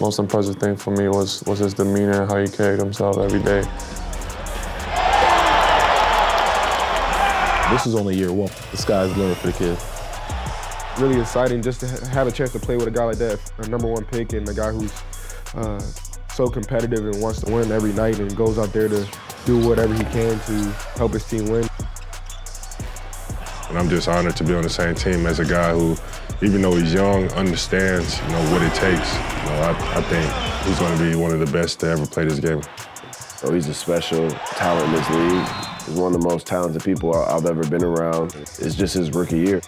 Most impressive thing for me was his demeanor and how he carried himself every day. This is only year one. The sky's the limit for the kid. Really exciting just to have a chance to play with a guy like that, a #1 pick, and a guy who's so competitive and wants to win every night and goes out there to do whatever he can to help his team win. And I'm just honored to be on the same team as a guy who, even though he's young, understands, what it takes. I think he's going to be one of the best to ever play this game. So he's a special talent in this league. He's one of the most talented people I've ever been around. It's just his rookie year.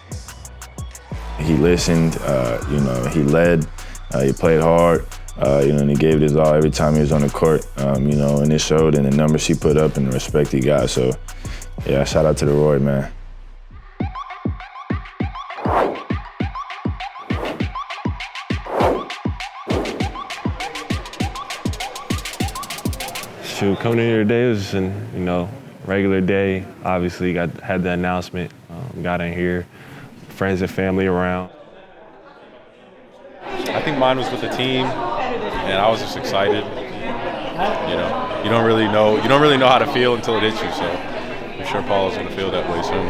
He listened, he led, he played hard, and he gave it his all every time he was on the court, and it showed in the numbers he put up and the respect he got. So, yeah, shout out to the Roy, man. Shoot, coming in here today was a regular day. Obviously, had the announcement, got in here, friends and family around. I think mine was with the team, and I was just excited. You don't really know how to feel until it hits you. So I'm sure Paolo's gonna feel that way soon.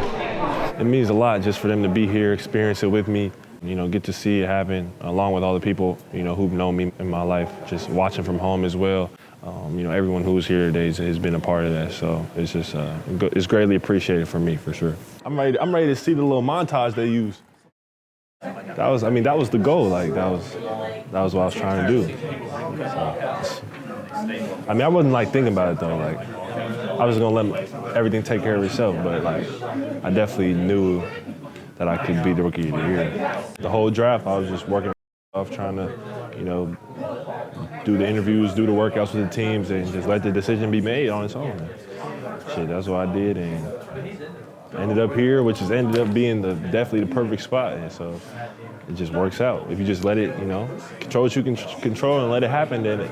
It means a lot just for them to be here, experience it with me, get to see it happen, along with all the people who've known me in my life, just watching from home as well. Everyone who's here today has been a part of that, so it's just it's greatly appreciated for me, for sure. I'm ready to see the little montage they use. That was the goal. Like that was what I was trying to do. So, I wasn't thinking about it though. Like I was gonna let everything take care of itself, but I definitely knew that I could be the rookie of the year. The whole draft, I was just working off trying to, do the interviews, do the workouts with the teams, and just let the decision be made on its own. Shit, that's what I did, and ended up here, which has ended up being definitely the perfect spot. And so it just works out. If you just let it, control what you can control and let it happen, then it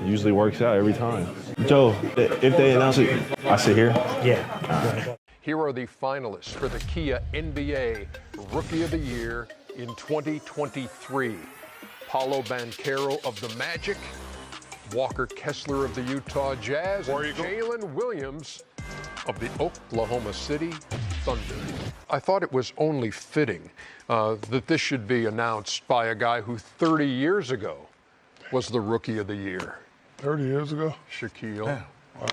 usually works out every time. Joe, if they announce it, I sit here? Yeah. Here are the finalists for the Kia NBA Rookie of the Year in 2023. Paolo Banchero of the Magic, Walker Kessler of the Utah Jazz, and Jalen Williams of the Oklahoma City Thunder. I thought it was only fitting that this should be announced by a guy who 30 years ago was the Rookie of the Year. 30 years ago? Shaquille. Damn.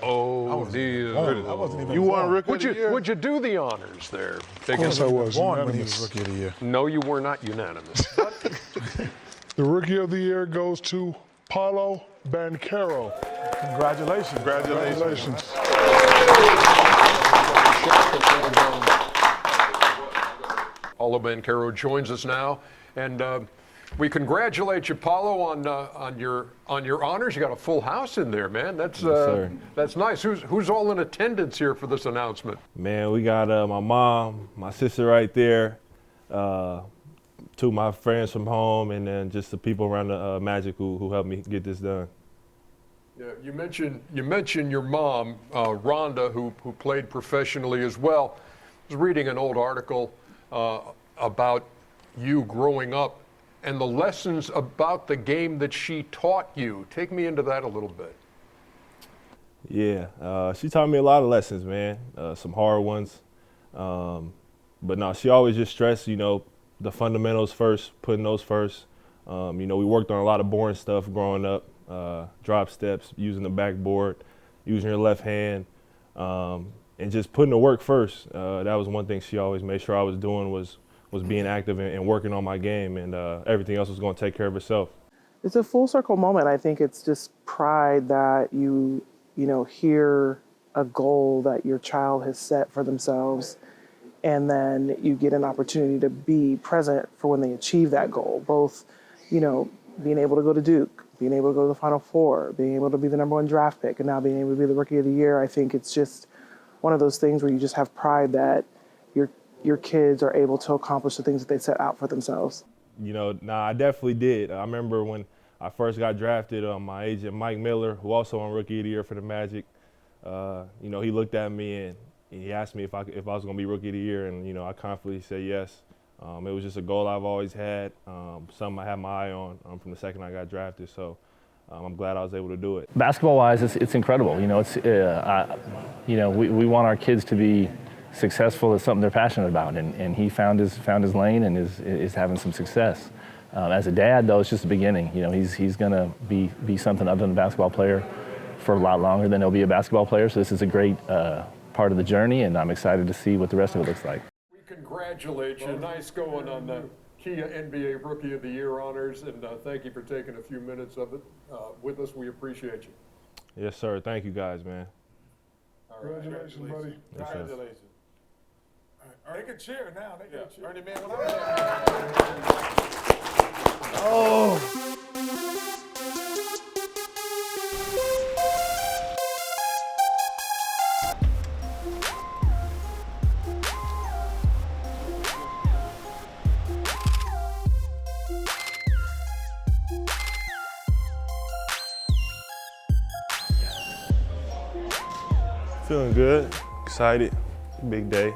O'Neal. I wasn't even You born. Rookie of the Year? Would you do the honors there? Of course I was born when he unanimous. was Rookie of the Year. No, you were not unanimous. The Rookie of the Year goes to Paolo Banchero. Congratulations. Congratulations. Paolo Banchero joins us now, and we congratulate you, Paolo, on your honors. You got a full house in there, man. That's that's nice. Who's all in attendance here for this announcement? Man, we got my mom, my sister right there, two of my friends from home, and then just the people around the Magic who helped me get this done. Yeah, you mentioned your mom, Rhonda, who played professionally as well. I was reading an old article about you growing up and the lessons about the game that she taught you. Take me into that a little bit. Yeah, she taught me a lot of lessons, man. Some hard ones, but no, she always just stressed, the fundamentals first, putting those first. We worked on a lot of boring stuff growing up, drop steps, using the backboard, using your left hand, and just putting the work first. That was one thing she always made sure I was doing was being active and working on my game, and everything else was going to take care of itself. It's a full circle moment. I think it's just pride that you hear a goal that your child has set for themselves, and then you get an opportunity to be present for when they achieve that goal, both, being able to go to Duke, being able to go to the Final Four, being able to be the #1 draft pick, and now being able to be the Rookie of the Year. I think it's just one of those things where you just have pride that your kids are able to accomplish the things that they set out for themselves. I definitely did. I remember when I first got drafted, my agent, Mike Miller, who also won Rookie of the Year for the Magic, he looked at me and he asked me if I was going to be Rookie of the Year, and, I confidently said yes. It was just a goal I've always had, something I had my eye on from the second I got drafted. So I'm glad I was able to do it. Basketball-wise, it's incredible. You know, we want our kids to be successful at something they're passionate about, and he found his lane and is having some success. As a dad, though, it's just the beginning. You know, he's going to be something other than a basketball player for a lot longer than he'll be a basketball player. So this is a great part of the journey, and I'm excited to see what the rest of it looks like. We congratulate you. Nice going on the Kia NBA Rookie of the Year honors, and thank you for taking a few minutes of it with us. We appreciate you. Yes, sir. Thank you, guys, man. Congratulations, buddy. Yes, Congratulations. They can cheer now. They can cheer. Ernie, man, when Oh! Feeling good, excited, big day.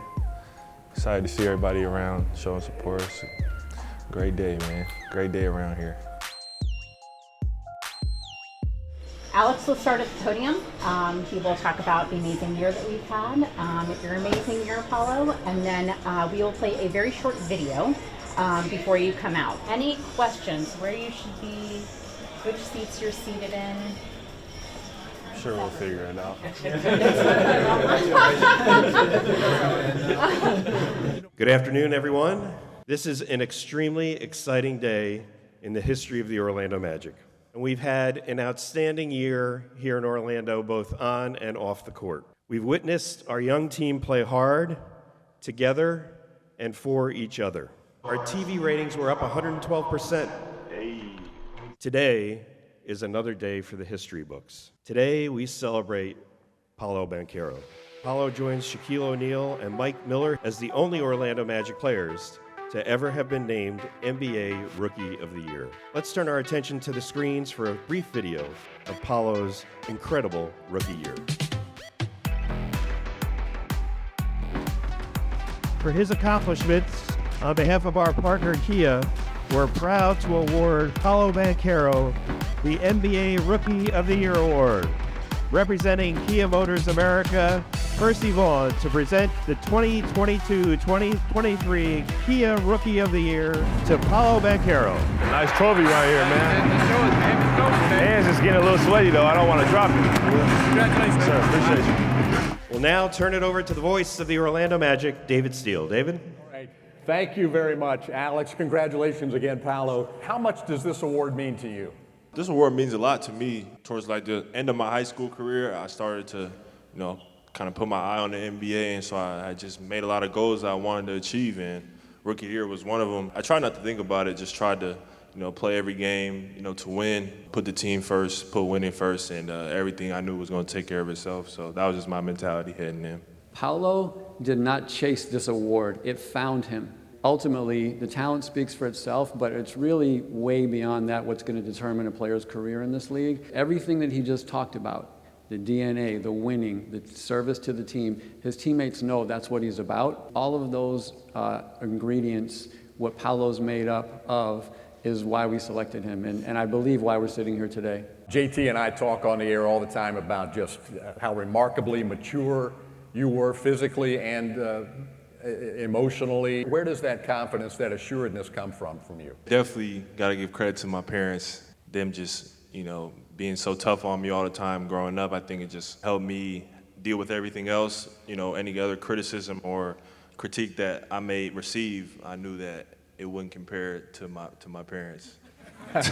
Excited to see everybody around, showing support. It's a great day, man. Great day around here. Alex will start at the podium. He will talk about the amazing year that we've had, your amazing year, Paolo, and then we will play a very short video before you come out. Any questions? Where you should be? Which seats you're seated in? Sure, we'll figure it out. Good afternoon, everyone. This is an extremely exciting day in the history of the Orlando Magic. And we've had an outstanding year here in Orlando, both on and off the court. We've witnessed our young team play hard, together, and for each other. Our TV ratings were up 112%. Today is another day for the history books. Today, we celebrate Paolo Banchero. Paolo joins Shaquille O'Neal and Mike Miller as the only Orlando Magic players to ever have been named NBA Rookie of the Year. Let's turn our attention to the screens for a brief video of Paolo's incredible rookie year. For his accomplishments, on behalf of our partner Kia, we're proud to award Paolo Banchero the NBA Rookie of the Year Award. Representing Kia Motors America, Percy Vaughn to present the 2022-2023 Kia Rookie of the Year to Paolo Banchero. Nice trophy right here, man. Hands just getting a little sweaty, though. I don't want to drop it. Congratulations, sir. Appreciate you. We'll now turn it over to the voice of the Orlando Magic, David Steele. David? All right. Thank you very much, Alex. Congratulations again, Paolo. How much does this award mean to you? This award means a lot to me. Towards like the end of my high school career, I started to, kind of put my eye on the NBA, and so I just made a lot of goals that I wanted to achieve, and Rookie Year was one of them. I tried not to think about it, just tried to, play every game, to win, put the team first, put winning first, and everything I knew was going to take care of itself. So that was just my mentality heading in. Paolo did not chase this award. It found him. Ultimately, the talent speaks for itself, but it's really way beyond that what's going to determine a player's career in this league. Everything that he just talked about, the DNA, the winning, the service to the team, his teammates know that's what he's about. All of those ingredients, what Paolo's made up of, is why we selected him, and I believe why we're sitting here today. JT and I talk on the air all the time about just how remarkably mature you were physically and emotionally. Where does that confidence, that assuredness come from you? Definitely got to give credit to my parents. Them just, being so tough on me all the time growing up, I think it just helped me deal with everything else. Any other criticism or critique that I may receive, I knew that it wouldn't compare to my parents. But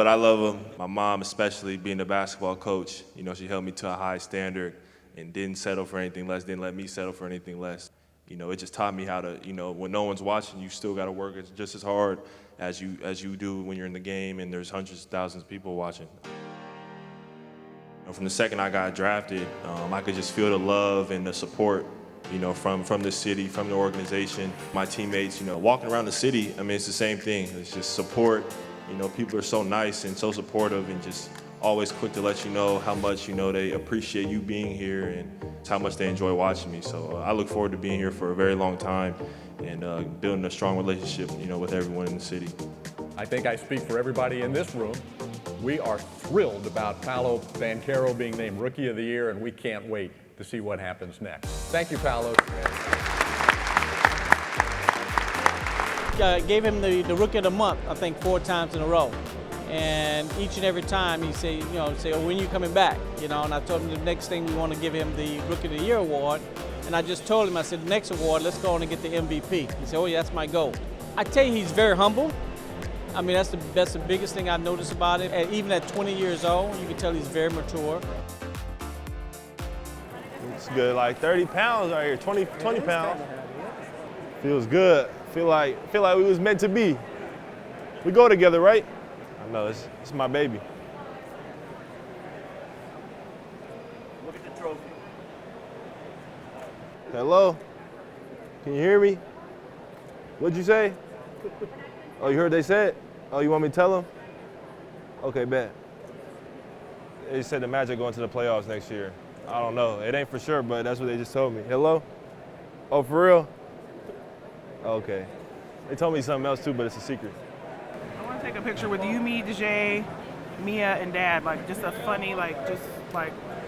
I love them. My mom, especially being a basketball coach, she held me to a high standard and didn't settle for anything less, didn't let me settle for anything less. It just taught me how to, when no one's watching, you still got to work just as hard as you do when you're in the game and there's hundreds of thousands of people watching. From the second I got drafted, I could just feel the love and the support, from the city, from the organization. My teammates, walking around the city, it's the same thing. It's just support. People are so nice and so supportive and just always quick to let you know how much, they appreciate you being here and how much they enjoy watching me. So I look forward to being here for a very long time and building a strong relationship, with everyone in the city. I think I speak for everybody in this room. We are thrilled about Paolo Banchero being named Rookie of the Year, and we can't wait to see what happens next. Thank you, Paolo. Gave him the Rookie of the Month, I think 4 times in a row. And each and every time he say, oh, when you coming back? And I told him the next thing we want to give him the Rookie of the Year award. And I just told him, I said, the next award, let's go on and get the MVP. He said, oh yeah, that's my goal. I tell you, he's very humble. I mean, that's the biggest thing I noticed about it. And even at 20 years old, you can tell he's very mature. It's good, like 30 pounds right here, 20 pounds. Feels good. Feel like we was meant to be. We go together, right? I know, it's my baby. Look at the trophy. Hello? Can you hear me? What'd you say? Oh, you heard they said? Oh, you want me to tell them? Okay, bet. They said the Magic going to the playoffs next year. I don't know. It ain't for sure, but that's what they just told me. Hello? Oh, for real? Okay. They told me something else too, but it's a secret. I want to take a picture with you, me, DJ, Mia, and Dad. Like just a funny,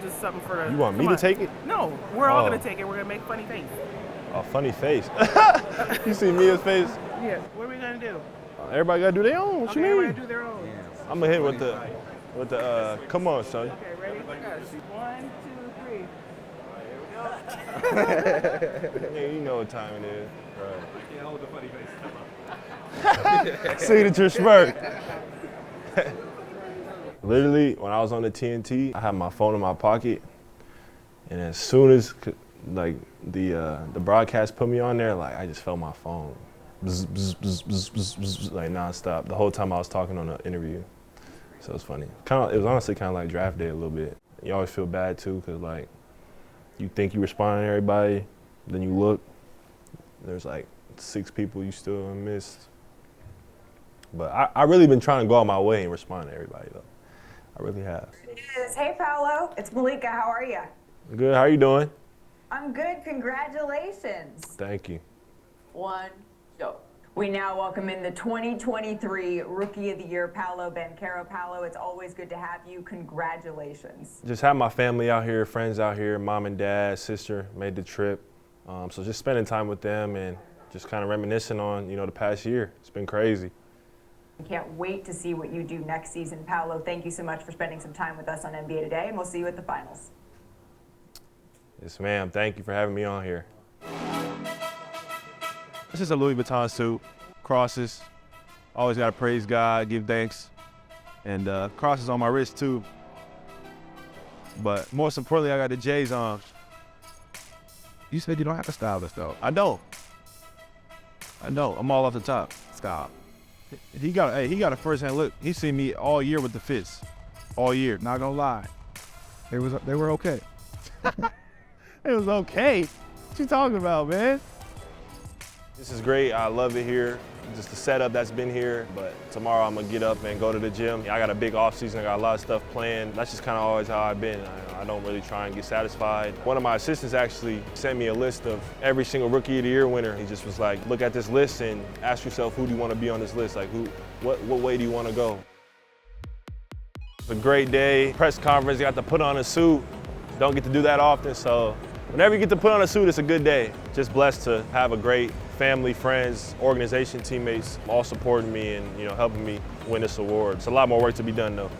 just something for the. You want me to take it? No, we're all gonna take it. We're gonna make funny face. Oh, funny face. You see Mia's face? Yeah. What are we gonna do? Everybody gotta do their own. What you mean? Everybody do their own. I'm gonna hit with the. Come on, son. Okay, ready? 1, 2, 3. Yeah, you know what time it is. Right. I can't hold the funny face. Signature smirk. Literally, when I was on the TNT, I had my phone in my pocket, and as soon as the broadcast put me on there, I just felt my phone, bzz, bzz, bzz, bzz, bzz, bzz, nonstop the whole time I was talking on the interview. So it was funny. It was honestly kind of like draft day a little bit. You always feel bad too, cause you think you responding to everybody, then you look, there's 6 people you still missed. But I really been trying to go out my way and respond to everybody though. I really have. It is. Hey Paolo, it's Malika. How are you? Good. How you doing? I'm good. Congratulations. Thank you. 1, go. We now welcome in the 2023 Rookie of the Year, Paolo Banchero. Paolo, it's always good to have you. Congratulations. Just have my family out here, friends out here, mom and dad, sister made the trip. So just spending time with them and just kind of reminiscing on, the past year. It's been crazy. Can't wait to see what you do next season. Paolo, thank you so much for spending some time with us on NBA Today, and we'll see you at the finals. Yes, ma'am. Thank you for having me on here. This is a Louis Vuitton suit, crosses. Always got to praise God, give thanks. And crosses on my wrist too. But most importantly, I got the J's on. You said you don't have to style this though. I know. I'm all off the top. Stop. He got a first-hand look. He seen me all year with the fits. All year, not gonna lie. They were okay. It was okay. What you talking about, man? This is great. I love it here. Just the setup that's been here. But tomorrow I'm gonna get up and go to the gym. I got a big off season. I got a lot of stuff planned. That's just kind of always how I've been. I don't really try and get satisfied. One of my assistants actually sent me a list of every single Rookie of the Year winner. He just was like, look at this list and ask yourself, who do you want to be on this list? What way do you want to go? It's a great day. Press conference, you got to put on a suit. Don't get to do that often, so whenever you get to put on a suit, it's a good day. Just blessed to have a great family, friends, organization, teammates, all supporting me and helping me win this award. It's a lot more work to be done though.